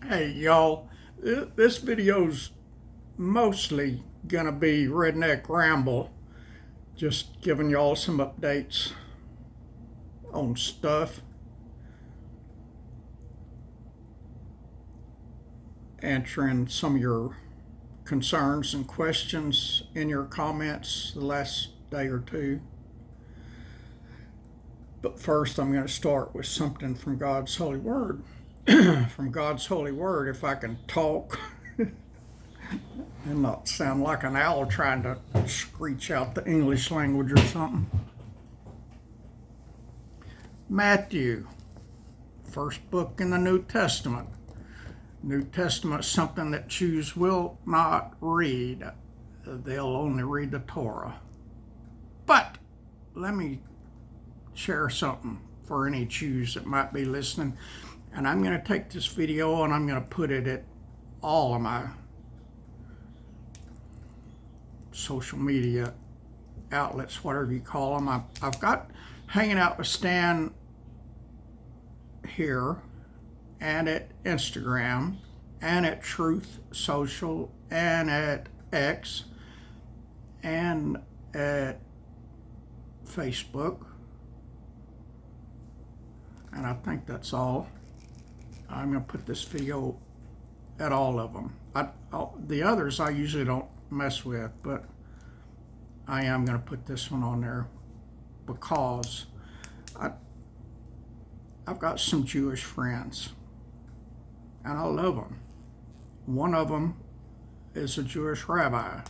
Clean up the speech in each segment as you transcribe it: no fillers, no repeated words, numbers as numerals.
Hey y'all, this video's mostly gonna be Redneck Ramble, just giving y'all some updates on stuff, answering some of your concerns and questions in your comments the last day or two. But first, I'm going to start with something from God's Holy Word. From God's Holy Word, if I can talk and not sound like an owl trying to screech out the English language or something. Matthew, first book in the New Testament. New Testament is something that Jews will not read. They'll only read the Torah. But let me share something for any Jews that might be listening. And I'm going to take this video and I'm going to put it at all of my social media outlets, whatever you call them. I've got Hanging Out with Stan here, and at Instagram, and at Truth Social, and at X, and at Facebook. And I think that's all. I'm going to put this video at all of them. The others I usually don't mess with, but I am going to put this one on there because I've got some Jewish friends, and I love them. One of them is a Jewish rabbi.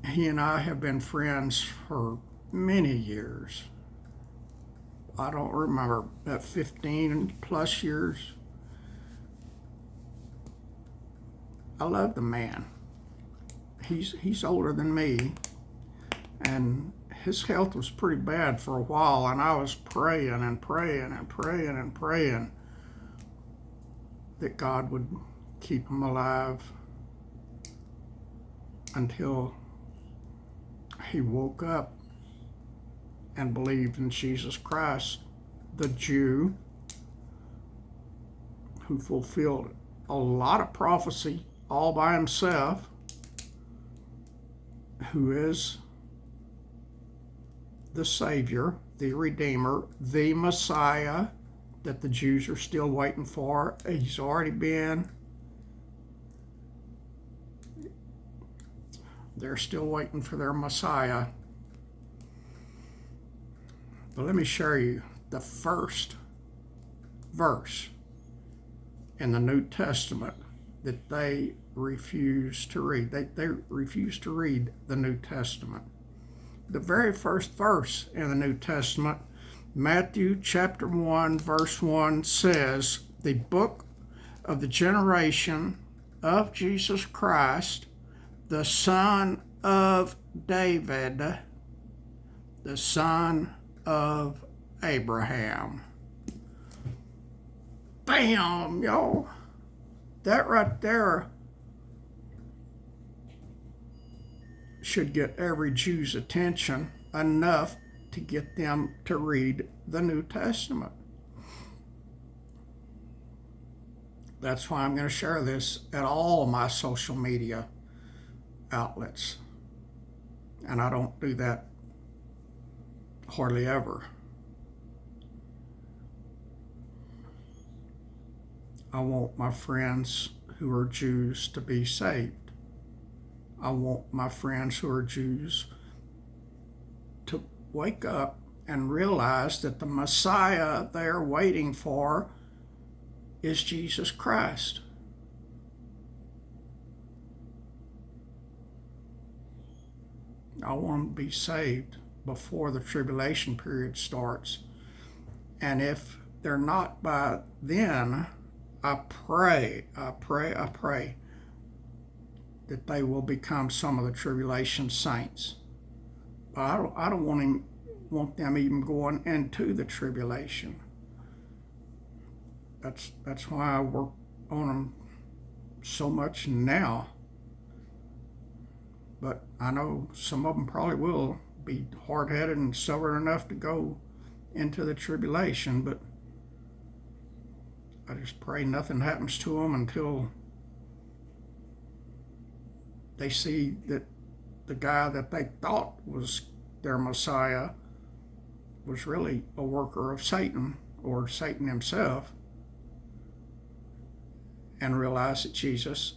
He and I have been friends for many years. I don't remember, about 15 plus years. I love the man. He's older than me, and his health was pretty bad for a while, and I was praying and praying and praying and praying that God would keep him alive until he woke up and believed in Jesus Christ, the Jew who fulfilled a lot of prophecy all by himself, who is the Savior, the Redeemer, the Messiah that the Jews are still waiting for. He's already been. They're still waiting for their Messiah. But let me show you the first verse in the New Testament that they refuse to read. They refuse to read the New Testament. The very first verse in the New Testament, Matthew chapter 1, verse 1 says, "The book of the generation of Jesus Christ, the son of David, the son of Abraham." Bam, y'all. That right there should get every Jew's attention enough to get them to read the New Testament. That's why I'm going to share this at all of my social media outlets. And I don't do that hardly ever. I want my friends who are Jews to be saved. I want my friends who are Jews to wake up and realize that the Messiah they're waiting for is Jesus Christ. I want them to be saved before the tribulation period starts. And if they're not by then, I pray that they will become some of the tribulation saints. But I don't want them even going into the tribulation. That's why I work on them so much now. But I know some of them probably will be hard-headed and stubborn enough to go into the tribulation, but I just pray nothing happens to them until they see that the guy that they thought was their Messiah was really a worker of Satan, or Satan himself, and realize that Jesus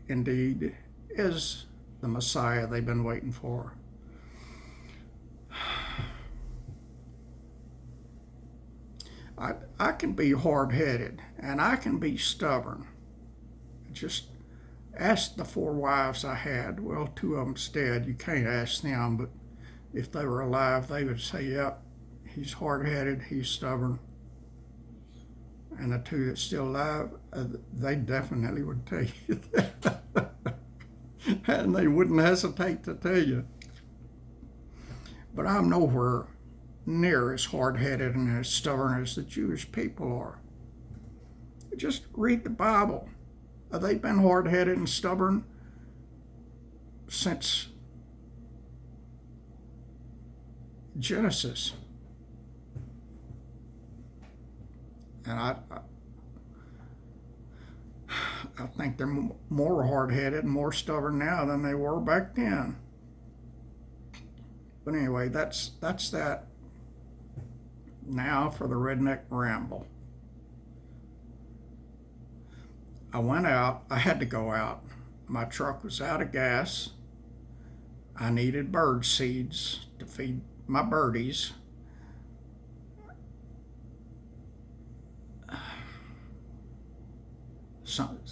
indeed is the Messiah they've been waiting for. I can be hard-headed and I can be stubborn. Just ask the 4 wives I had. Well, 2 of them's dead. You can't ask them, but if they were alive, they would say, yep, he's hard-headed, he's stubborn. And the 2 that's still alive, they definitely would tell you that. And they wouldn't hesitate to tell you. But I'm nowhere near as hard-headed and as stubborn as the Jewish people are. Just read the Bible. They've been hard-headed and stubborn since Genesis. And I think they're more hard-headed and more stubborn now than they were back then. But anyway, that's that. Now for the Rednek Ramble. I went out. I had to go out. My truck was out of gas. I needed bird seeds to feed my birdies.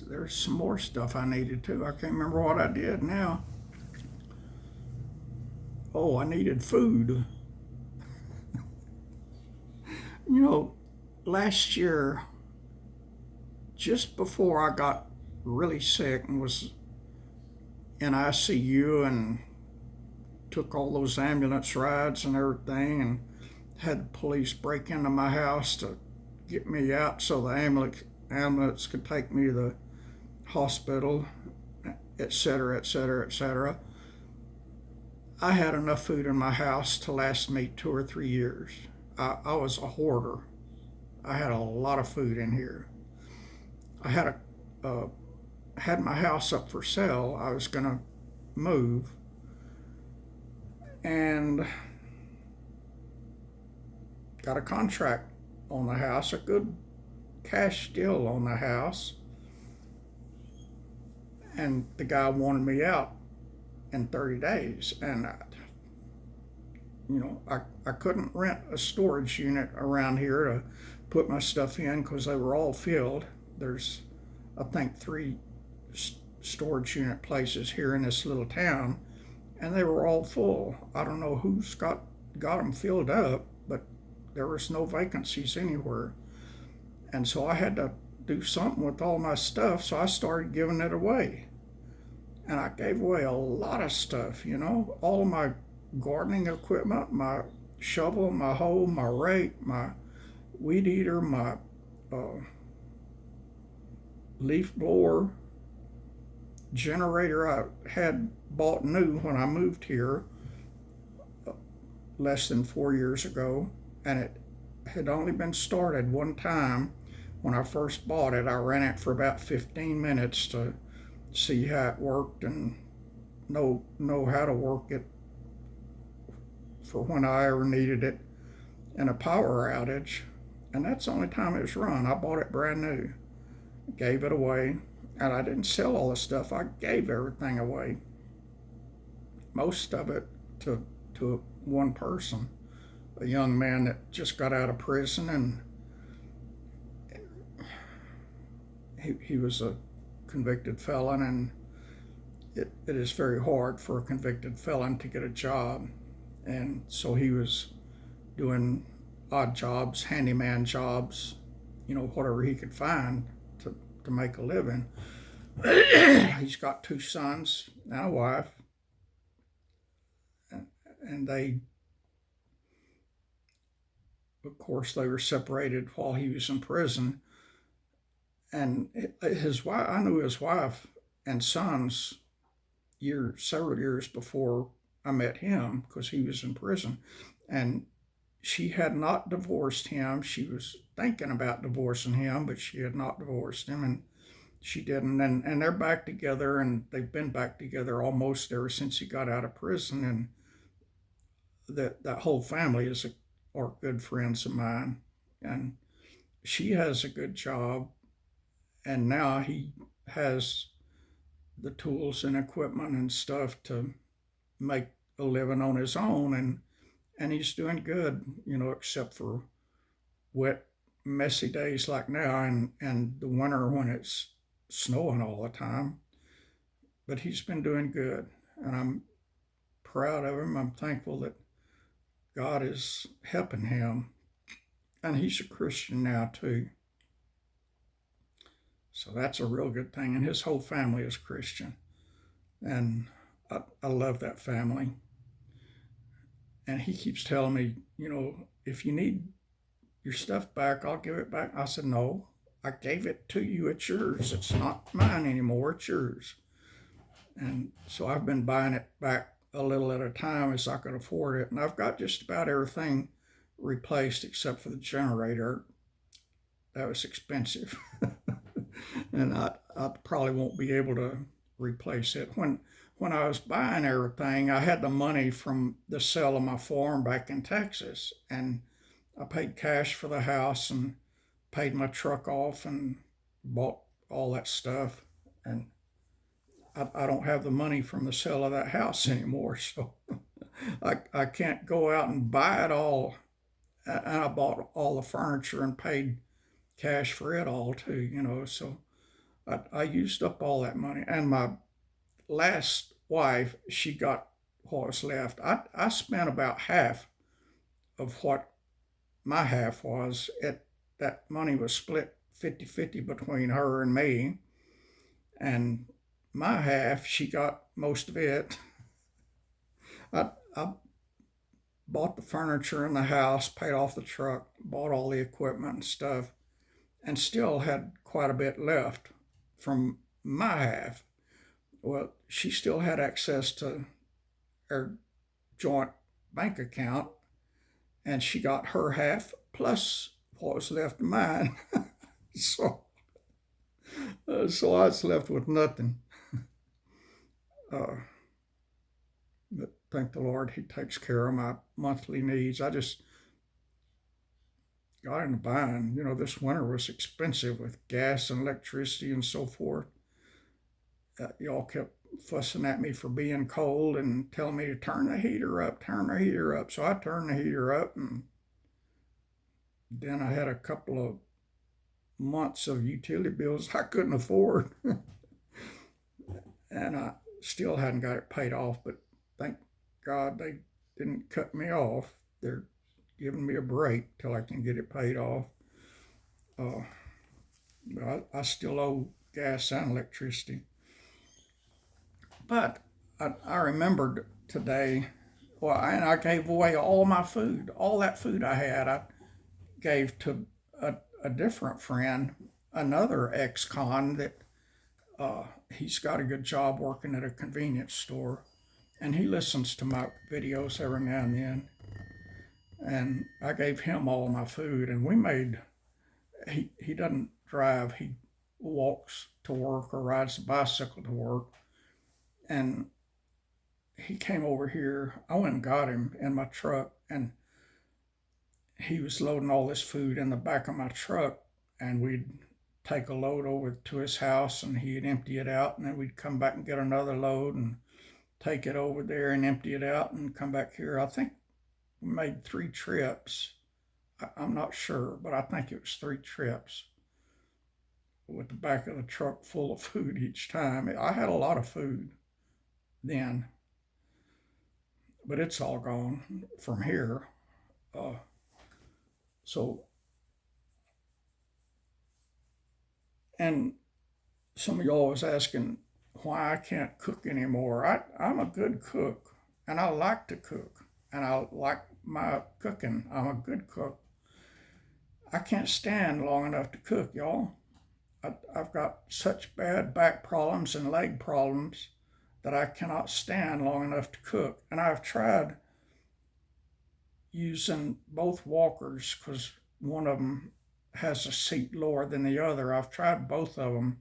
There's some more stuff I needed too. I can't remember what I did now. Oh, I needed food. You know, last year, just before I got really sick and was in ICU and took all those ambulance rides and everything, and had the police break into my house to get me out so the ambulance could take me to the hospital, etc., etc., etc. I had enough food in my house to last me 2 or 3 years. I was a hoarder. I had a lot of food in here. I had my house up for sale. I was going to move, and got a contract on the house, a good cash deal on the house, and the guy wanted me out in 30 days, and I couldn't rent a storage unit around here to put my stuff in because they were all filled. There's, I think, 3 storage unit places here in this little town, and they were all full. I don't know who's got them filled up, but there was no vacancies anywhere. And so I had to do something with all my stuff, so I started giving it away. And I gave away a lot of stuff, all of my gardening equipment, my shovel, my hoe, my rake, my weed eater, my leaf blower, generator I had bought new when I moved here less than 4 years ago, and it had only been started one time. When I first bought it, I ran it for about 15 minutes to see how it worked and know how to work it for when I ever needed it in a power outage. And that's the only time it was run. I bought it brand new, gave it away, and I didn't sell all the stuff. I gave everything away, most of it to one person, a young man that just got out of prison, and he was a convicted felon, and it is very hard for a convicted felon to get a job. And so he was doing odd jobs, handyman jobs, whatever he could find to make a living. He's got 2 sons and a wife, and they, of course, they were separated while he was in prison. And his wife, I knew his wife and sons several years before I met him, because he was in prison. And she had not divorced him. She was thinking about divorcing him, but she had not divorced him, and she didn't. And they're back together, and they've been back together almost ever since he got out of prison. And that whole family are good friends of mine, and she has a good job, and now he has the tools and equipment and stuff to make a living on his own, and he's doing good, except for wet, messy days like now, and the winter when it's snowing all the time. But he's been doing good, and I'm proud of him. I'm thankful that God is helping him, and he's a Christian now too. So that's a real good thing, and his whole family is Christian, and I love that family. And he keeps telling me, if you need your stuff back, I'll give it back. I said, no, I gave it to you. It's yours. It's not mine anymore. It's yours. And so I've been buying it back a little at a time as I could afford it. And I've got just about everything replaced except for the generator. That was expensive. And I probably won't be able to replace it. When I was buying everything, I had the money from the sale of my farm back in Texas, and I paid cash for the house and paid my truck off and bought all that stuff. And I don't have the money from the sale of that house anymore, so I can't go out and buy it all. And I bought all the furniture and paid cash for it all too, So I used up all that money. And my last wife, she got what was left. I spent about half of what my half was. That money was split 50-50 between her and me. And my half, she got most of it. I bought the furniture in the house, paid off the truck, bought all the equipment and stuff, and still had quite a bit left from my half. Well, she still had access to her joint bank account, and she got her half plus what was left of mine. so, so I was left with nothing. Uh, but thank the Lord, He takes care of my monthly needs. I just got in a bind. This winter was expensive with gas and electricity and so forth. Y'all kept fussing at me for being cold and telling me to turn the heater up, turn the heater up. So I turned the heater up, and then I had a couple of months of utility bills I couldn't afford. And I still hadn't got it paid off, but thank God they didn't cut me off. They're giving me a break till I can get it paid off. I still owe gas and electricity. But I remembered today, and I gave away all my food. All that food I had, I gave to a different friend, another ex-con that he's got a good job working at a convenience store. And he listens to my videos every now and then. And I gave him all my food, and he doesn't drive, he walks to work or rides a bicycle to work. And he came over here. I went and got him in my truck, and he was loading all this food in the back of my truck, and we'd take a load over to his house, and he'd empty it out, and then we'd come back and get another load and take it over there and empty it out and come back here. I think we made 3 trips. I'm not sure, but I think it was 3 trips with the back of the truck full of food each time. I had a lot of food then, but it's all gone from here. Uh, so, and some of y'all was asking why I can't cook anymore. I'm a good cook, and I like to cook, and I like my cooking. I'm a good cook. I can't stand long enough to cook, y'all. I've got such bad back problems and leg problems that I cannot stand long enough to cook. And I've tried using both walkers because one of them has a seat lower than the other. I've tried both of them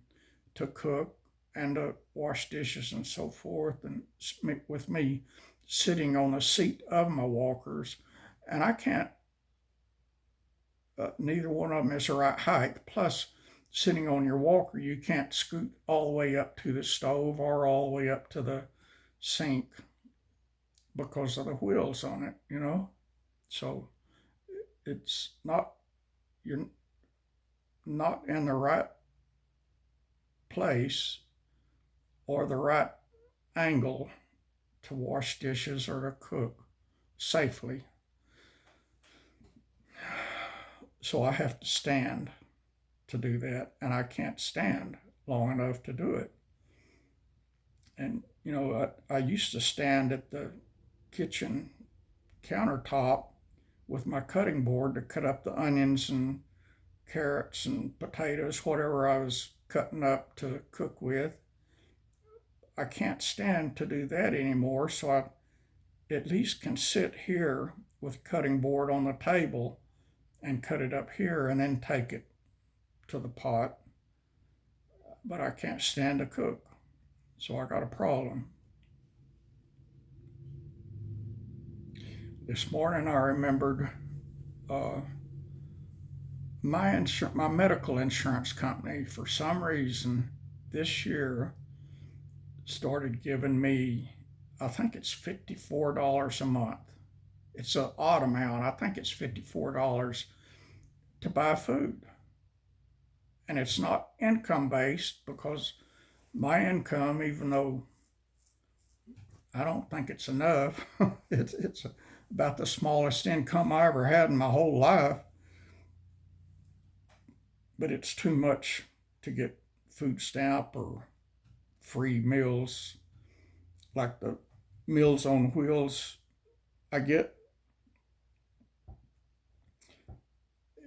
to cook and to wash dishes and so forth, and with me sitting on the seat of my walkers, and I can't. Neither one of them is the right height. Plus, sitting on your walker, you can't scoot all the way up to the stove or all the way up to the sink because of the wheels on it, you know? So it's not, you're not in the right place or the right angle to wash dishes or to cook safely. So I have to stand to do that, and I can't stand long enough to do it. And, I used to stand at the kitchen countertop with my cutting board to cut up the onions and carrots and potatoes, whatever I was cutting up to cook with. I can't stand to do that anymore, so I at least can sit here with cutting board on the table and cut it up here and then take it to the pot. But I can't stand to cook, so I got a problem. This morning I remembered uh, my medical insurance company for some reason this year started giving me, I think it's $54 a month. It's an odd amount. I think it's $54 to buy food. And it's not income based because my income, even though I don't think it's enough, it's about the smallest income I ever had in my whole life, but it's too much to get food stamp or free meals like the Meals on Wheels I get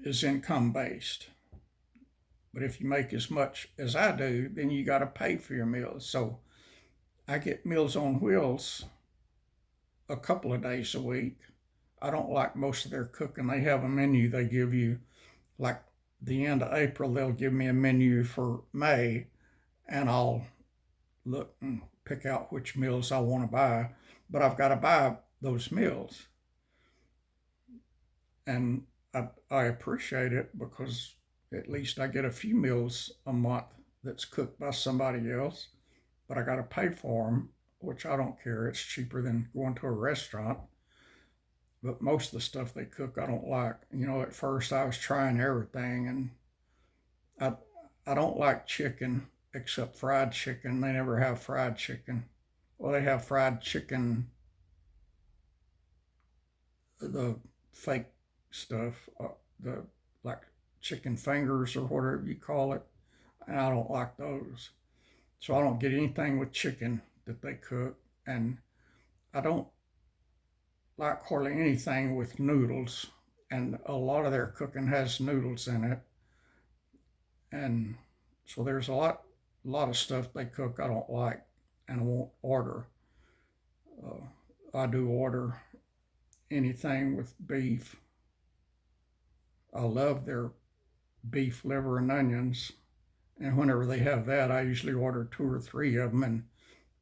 is income based. But if you make as much as I do, then you got to pay for your meals. So I get Meals on Wheels a couple of days a week. I don't like most of their cooking. They have a menu they give you, like the end of April, they'll give me a menu for May, and I'll look and pick out which meals I want to buy. But I've got to buy those meals. And I appreciate it because at least I get a few meals a month that's cooked by somebody else, but I got to pay for them, which I don't care. It's cheaper than going to a restaurant. But most of the stuff they cook, I don't like. At first I was trying everything, and I I don't like chicken except fried chicken. They never have fried chicken. Well, they have fried chicken, the fake stuff, the like chicken fingers or whatever you call it, and I don't like those. So I don't get anything with chicken that they cook, and I don't like hardly anything with noodles. And a lot of their cooking has noodles in it, and so there's a lot of stuff they cook I don't like, and I won't order. I do order anything with beef. I love their beef liver and onions, and whenever they have that, I usually order two or three of them and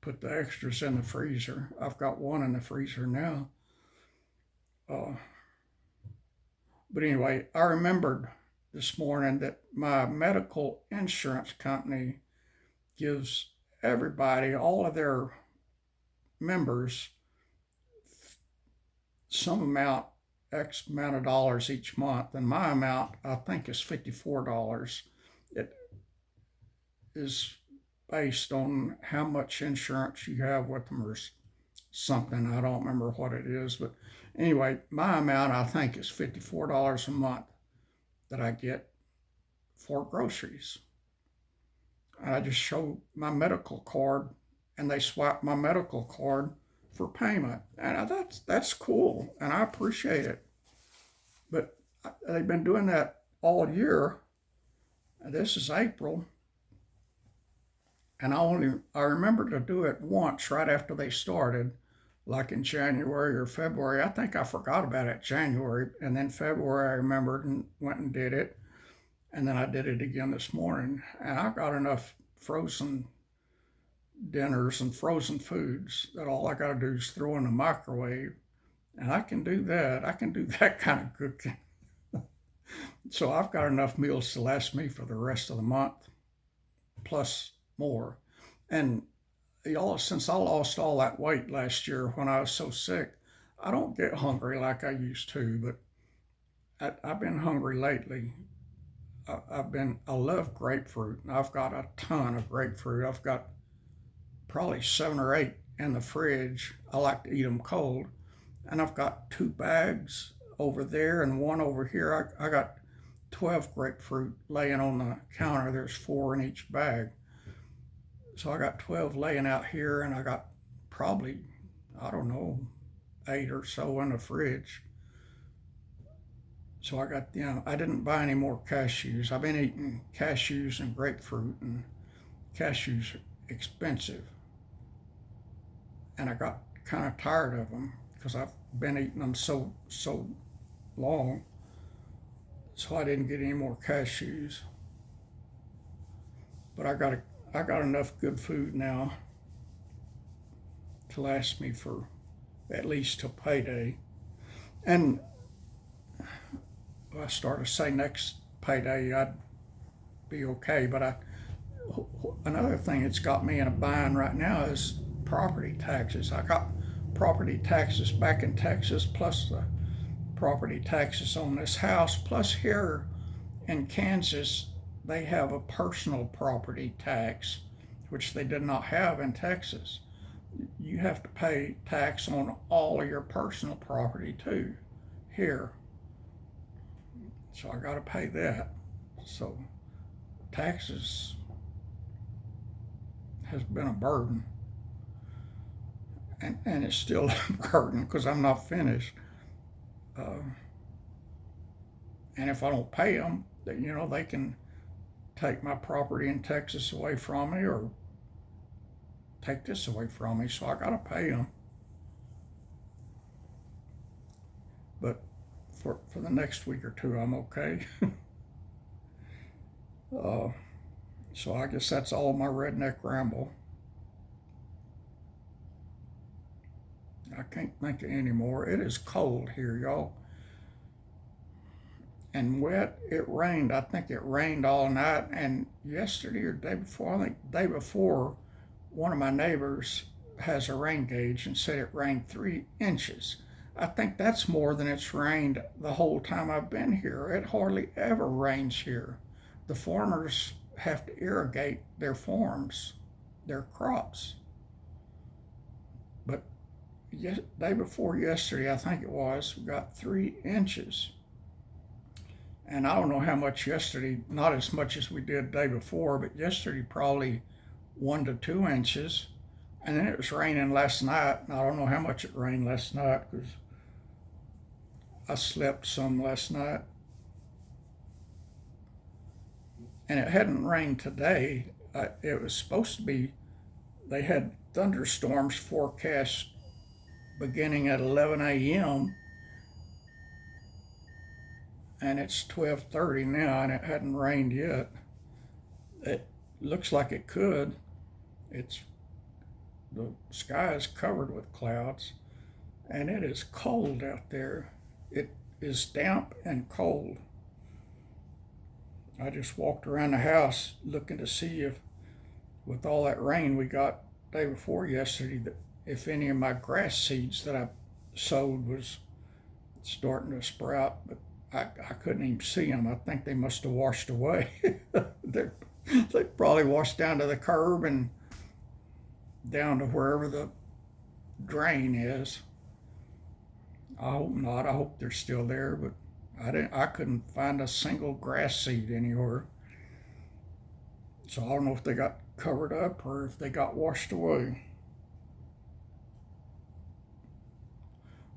put the extras in the freezer. I've got one in the freezer now. Uh, but anyway, I remembered this morning that my medical insurance company gives everybody, all of their members, some amount, X amount of dollars each month, and my amount I think is $54. It is based on how much insurance you have with them or something. I don't remember what it is, but anyway, my amount I think is $54 a month that I get for groceries. I just show my medical card, and they swipe my medical card for payment, and that's cool, and I appreciate it. But they've been doing that all year. This is April, and I remember to do it once right after they started, like in January or February. I think I forgot about it January, and then February I remembered and went and did it, and then I did it again this morning. And I've got enough frozen dinners and frozen foods that all I got to do is throw in the microwave, and I can do that. I can do that kind of cooking. So I've got enough meals to last me for the rest of the month, plus more. And y'all, since I lost all that weight last year when I was so sick, I don't get hungry like I used to, but I've been hungry lately. I love grapefruit. I've got a ton of grapefruit. I've got probably 7 or 8 in the fridge. I like to eat them cold. And I've got 2 bags over there and one over here. I got 12 grapefruit laying on the counter. There's 4 in each bag. So I got 12 laying out here, and I got probably, I don't know, 8 or so in the fridge. So I got, I didn't buy any more cashews. I've been eating cashews and grapefruit, and cashews are expensive. And I got kind of tired of them because I've been eating them so long. So I didn't get any more cashews. But I got enough good food now to last me for at least till payday. And I started to say next payday I'd be okay. But another thing that's got me in a bind right now is property taxes. I got property taxes back in Texas, plus the property taxes on this house, plus here in Kansas they have a personal property tax, which they did not have in Texas. You have to pay tax on all of your personal property too here. So I got to pay that. So taxes has been a burden. And it's still a burden because I'm not finished. And if I don't pay them, they can take my property in Texas away from me or take this away from me. So I got to pay them. But for the next week or two, I'm okay. So I guess that's all my Redneck Ramble. I can't think of any more. It is cold here, y'all. And wet. It rained. I think it rained all night. And yesterday or day before, I think the day before, one of my neighbors has a rain gauge and said it rained 3 inches. I think that's more than it's rained the whole time I've been here. It hardly ever rains here. The farmers have to irrigate their farms, their crops. But day before yesterday, I think it was, we got 3 inches. And I don't know how much yesterday, not as much as we did the day before, but yesterday probably 1 to 2 inches. And then it was raining last night. And I don't know how much it rained last night because I slept some last night. And it hadn't rained today. It was supposed to be, they had thunderstorms forecast beginning at 11 a.m. And it's 12:30 now, and it hadn't rained yet. It looks like it could. The sky is covered with clouds, and it is cold out there. It is damp and cold. I just walked around the house looking to see if, with all that rain we got the day before yesterday, if any of my grass seeds that I sowed was starting to sprout, but I couldn't even see them. I think they must have washed away. They probably washed down to the curb and down to wherever the drain is. I hope not. I hope they're still there, but I couldn't find a single grass seed anywhere. So I don't know if they got covered up or if they got washed away.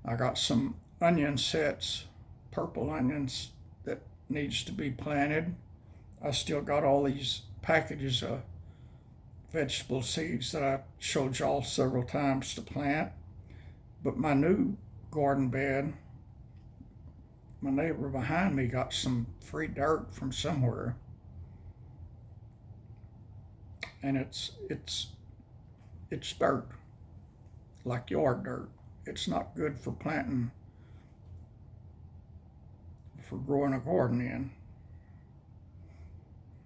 I got some onion sets, purple onions that needs to be planted. I still got all these packages of vegetable seeds that I showed y'all several times to plant. But my new garden bed, my neighbor behind me got some free dirt from somewhere, and it's dirt, like yard dirt. It's not good for planting, for growing a garden in.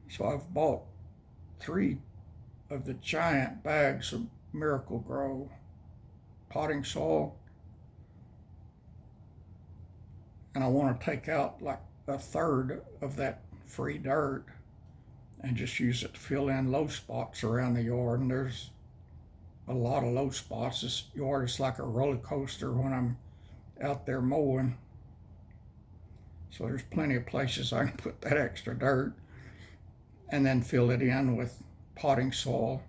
So I've bought 3 of the giant bags of Miracle Grow potting soil, and I want to take out like a third of that free dirt and just use it to fill in low spots around the yard. And there's a lot of low spots. This yard is like a roller coaster when I'm out there mowing. So there's plenty of places I can put that extra dirt and then fill it in with potting soil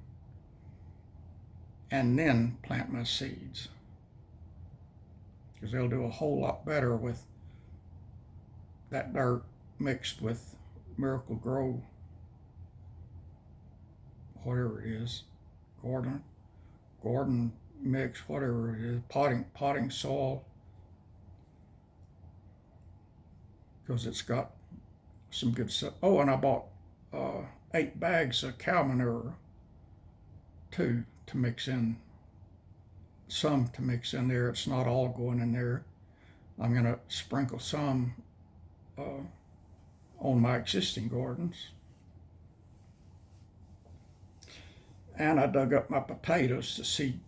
and then plant my seeds, because they'll do a whole lot better with that dirt mixed with Miracle Grow, whatever it is, garden mix, whatever it is, potting soil, because it's got some good stuff. Oh, and I bought 8 bags of cow manure too, to mix in, some to mix in there. It's not all going in there. I'm going to sprinkle some on my existing gardens. And I dug up my potatoes to see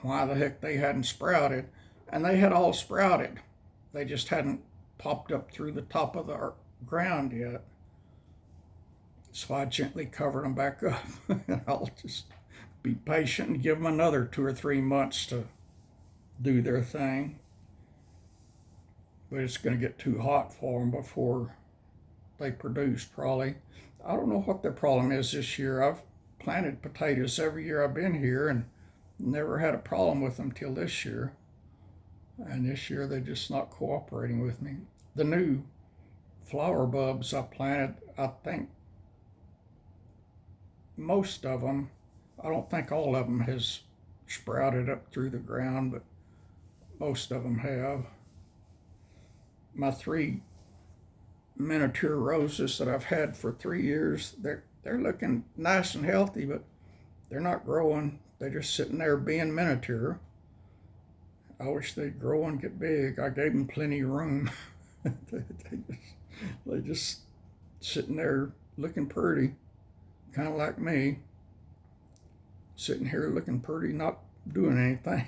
why the heck they hadn't sprouted. And they had all sprouted. They just hadn't popped up through the top of the ground yet. So I gently covered them back up. And I'll just be patient and give them another 2 or 3 months to do their thing. But it's going to get too hot for them before they produce, probably. I don't know what their problem is this year. I've planted potatoes every year I've been here and never had a problem with them till this year. And this year they're just not cooperating with me. The new flower bulbs I planted, I think most of them, I don't think all of them has sprouted up through the ground, but most of them have. My 3 miniature roses that I've had for 3 years, they're looking nice and healthy, but they're not growing. They're just sitting there being miniature. I wish they'd grow and get big. I gave them plenty of room. they just sitting there looking pretty, kind of like me, sitting here looking pretty, not doing anything.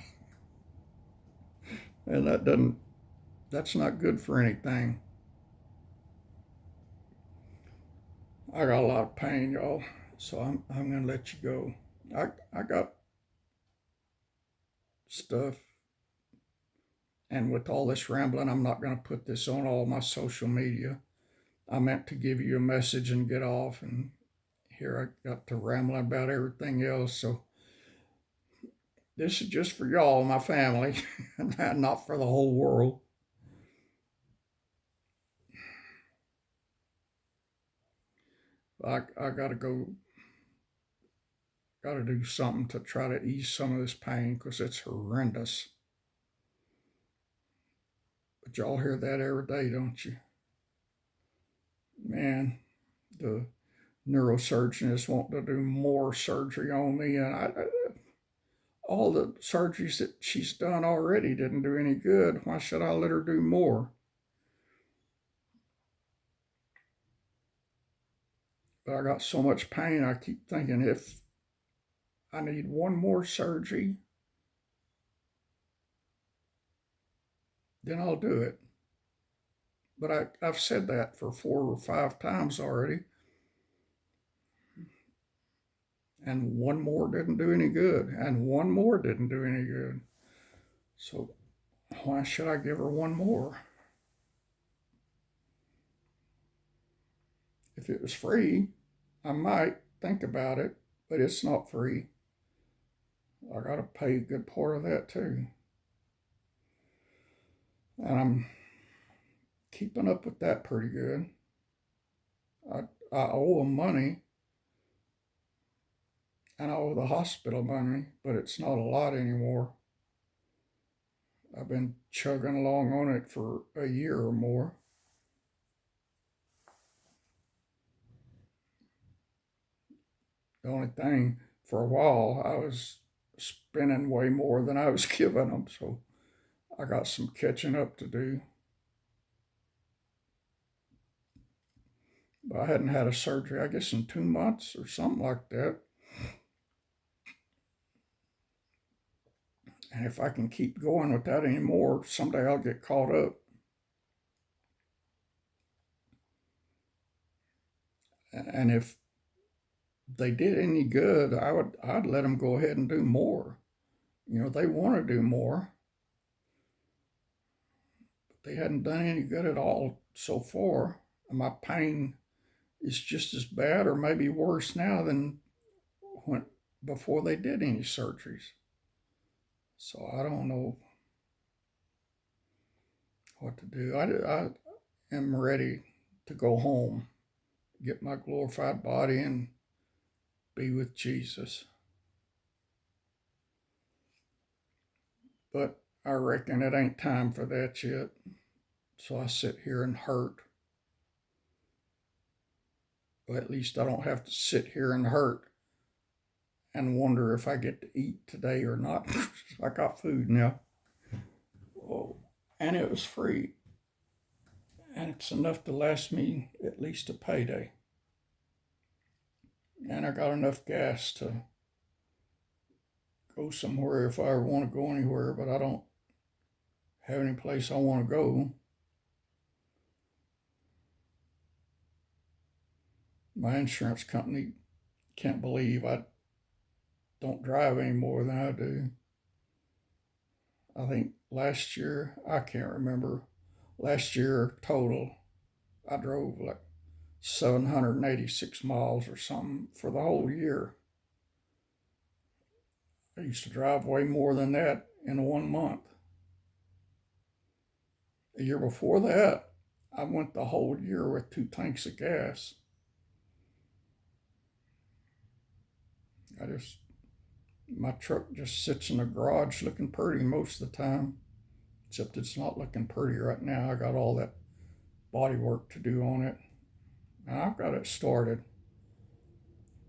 And that's not good for anything. I got a lot of pain, y'all, so I'm gonna let you go. I got stuff, and with all this rambling, I'm not gonna put this on all my social media. I meant to give you a message and get off, and here I got to rambling about everything else. So this is just for y'all, my family, and not for the whole world. I gotta go, gotta do something to try to ease some of this pain, because it's horrendous. But y'all hear that every day, don't you? Man, the neurosurgeon is wanting to do more surgery on me, and all the surgeries that she's done already didn't do any good. Why should I let her do more? But I got so much pain, I keep thinking if I need one more surgery, then I'll do it. But I've said that for 4 or 5 times already, and one more didn't do any good, and one more didn't do any good. So why should I give her one more? If it was free, I might think about it, but it's not free. I got to pay a good part of that too. And I'm keeping up with that pretty good. I, I owe them money, and I owe the hospital money, but it's not a lot anymore. I've been chugging along on it for a year or more. The only thing, for a while, I was spending way more than I was giving them, so I got some catching up to do. But I hadn't had a surgery, I guess, in 2 months or something like that. And if I can keep going with that anymore, someday I'll get caught up. And if they did any good, I'd let them go ahead and do more. You know, they want to do more, but they hadn't done any good at all so far. And my pain is just as bad or maybe worse now than when before they did any surgeries. So I don't know what to do. I am ready to go home, get my glorified body, and be with Jesus. But I reckon it ain't time for that yet. So I sit here and hurt. Or at least I don't have to sit here and hurt and wonder if I get to eat today or not. I got food now. Oh, and it was free. And it's enough to last me at least a payday. And I got enough gas to go somewhere if I ever want to go anywhere, but I don't have any place I want to go. My insurance company can't believe I don't drive any more than I do. I think last year, I can't remember, last year total, I drove like 786 miles or something for the whole year. I used to drive way more than that in 1 month. The year before that, I went the whole year with 2 tanks of gas. I just, my truck just sits in the garage looking pretty most of the time, except it's not looking pretty right now. I got all that body work to do on it. And I've got it started,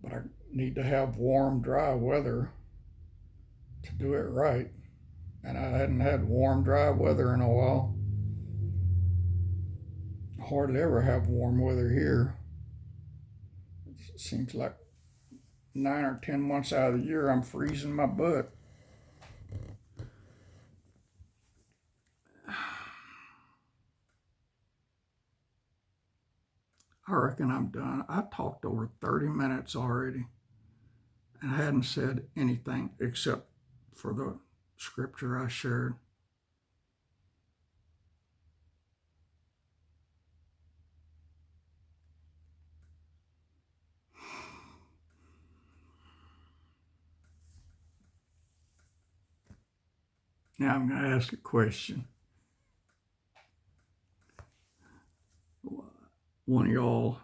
but I need to have warm, dry weather to do it right. And I hadn't had warm, dry weather in a while. Hardly ever have warm weather here. It seems like 9 or 10 months out of the year I'm freezing my butt. I reckon I'm done. I talked over 30 minutes already, and I hadn't said anything except for the scripture I shared. Now I'm going to ask a question. One of y'all,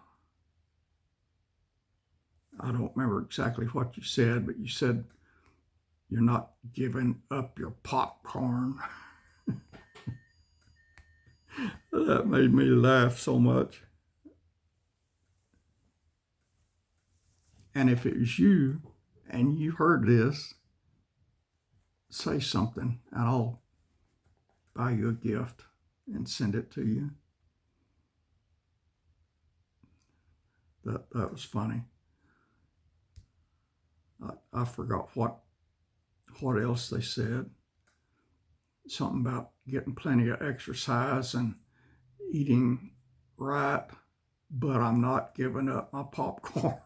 I don't remember exactly what you said, but you said you're not giving up your popcorn. That made me laugh so much. And if it was you and you heard this, say something and I'll buy you a gift and send it to you. That was funny. I forgot what else they said. Something about getting plenty of exercise and eating right, but I'm not giving up my popcorn.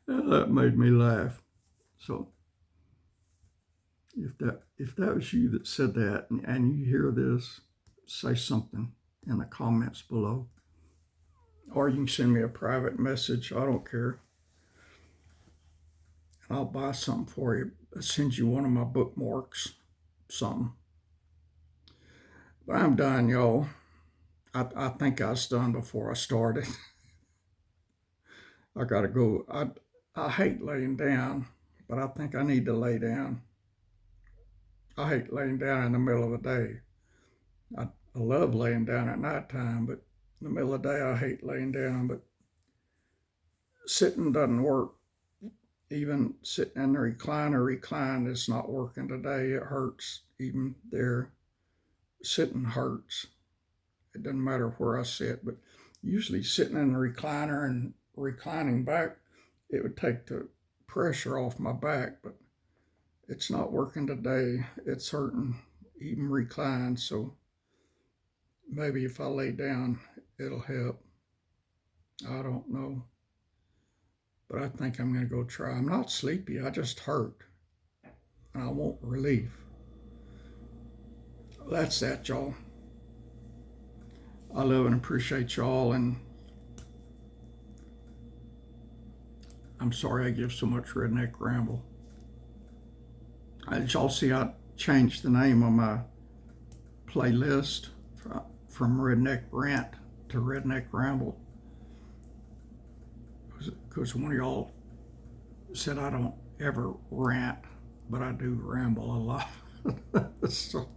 That made me laugh. So if that was you that said that and you hear this, say something in the comments below. Or you can send me a private message. I don't care. I'll buy something for you. I'll send you one of my bookmarks, something. But I'm done, y'all. I think I was done before I started. I gotta go. I hate laying down, but I think I need to lay down. I hate laying down in the middle of the day. I love laying down at nighttime, but in the middle of the day, I hate laying down. But sitting doesn't work. Even sitting in the recline is not working today. It hurts. Even there, sitting hurts. It doesn't matter where I sit, but usually sitting in the recliner and reclining back, it would take the pressure off my back, but it's not working today. It's hurting, even recline. So maybe if I lay down, it'll help. I don't know. But I think I'm going to go try. I'm not sleepy. I just hurt. And I want relief. That's that, y'all. I love and appreciate y'all. And I'm sorry I give so much Redneck Ramble. As y'all see, I changed the name of my playlist from Redneck Rant to Redneck Ramble, because one of y'all said I don't ever rant, but I do ramble a lot. So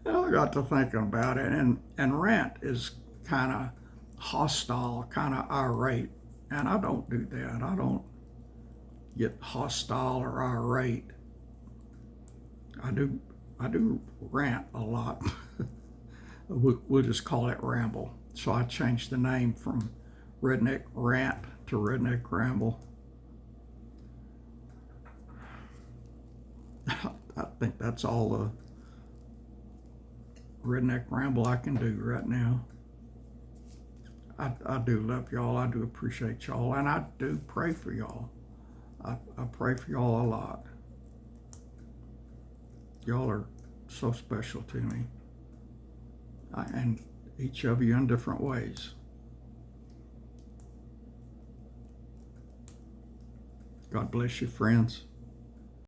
I got to thinking about it, and rant is kind of hostile, kind of irate, and I don't do that. I don't get hostile or irate. I do rant a lot. We'll just call it ramble. So I changed the name from Redneck Rant to Redneck Ramble. I think that's all the Redneck Ramble I can do right now. I do love y'all. I do appreciate y'all. And I do pray for y'all. I pray for y'all a lot. Y'all are so special to me. And each of you in different ways. God bless you, friends.